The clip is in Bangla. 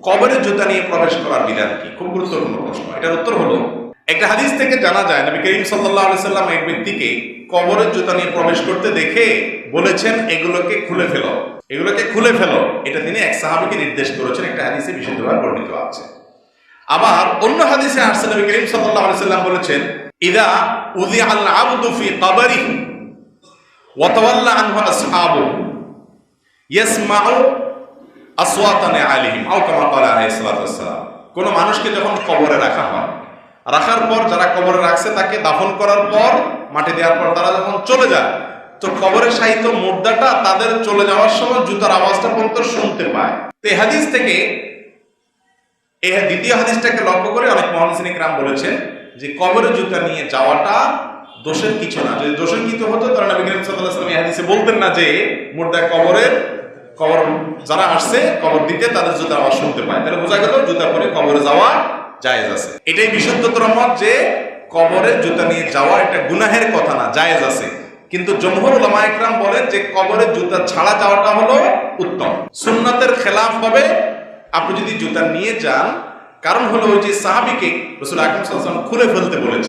কবরে জুতা নিয়ে প্রবেশ করার বিধান কি? খুব গুরুত্বপূর্ণ প্রশ্ন। এটার উত্তর হলো, একটা হাদিস থেকে জানা যায় নবী করিম সাল্লাল্লাহু আলাইহি সাল্লাম এক ব্যক্তিকে কবরের জুতা নিয়ে প্রবেশ করতে দেখে বলেছেন, এগুলোকে খুলে ফেলো, এগুলোকে খুলে ফেলো। এটা তিনি এক সাহাবীকে নির্দেশ করেছেন, একটা হাদিসে বিশুদ্ধভাবে বর্ণিত আছে। আবার অন্য হাদিসে আসছে নবী করিম সাল্লাল্লাহু আলাইহি সাল্লাম বলেছেন, ইদা উযিআল আবদু ফি কবরিহি ওয়া তাওয়াল্লা আনহু আসহাবু ইয়াসমাউ আসওয়াতান আলাইহিম আও কামা ক্বালা আলাইহিস সালাতু ওয়াস সালাম। কোন মানুষকে যখন কবরে রাখা হয়, রাখার পর যারা কবরে রাখছে তাকে দাফন করার পর মাটি দেওয়ার পর তারা যখন চলে যায়, তো কবরে শায়িত মুর্দাটা তাদের চলে যাওয়ার সময় জুতার আওয়াজটা পর্যন্ত শুনতে পায়। তো এই হাদিস থেকে এই দ্বিতীয় হাদিসটাকে লক্ষ্য করে অনেক মুহাদ্দিসিন ইকরাম বলেছেন যে কবরে জুতা নিয়ে যাওয়াটা দোষের কিছু না। যদি দোষের কিছু হতো তাহলে নবী করিম সাল্লাল্লাহু আলাইহি ওয়াসাল্লাম এই হাদিসে বলতেন না যে মুর্দা কবর যারা আসছে কবর দিতে তাদের জুতার আওয়াজ শুনতে পায়। তাহলে বোঝা গেল জুতা পরে কবরে যাওয়া জায়েজ আছে। এটাই বিশুদ্ধতর মত যে কবরে জুতা নিয়ে যাওয়া এটা গুনাহের কথা না, জায়েজ আছে। কিন্তু জমহুর উলামা ইকরাম বলেন যে কবরে জুতা ছাড়া যাওয়াটা হলো উত্তম। সুন্নাতের খেলাফ হবে আপনি যদি জুতা নিয়ে যান। কারণ হলো ওই যে সাহাবীকে রাসূল আকরাম সাল্লাল্লাহু আলাইহি ওয়াসাল্লাম খুলে ফেলতে বলেছে।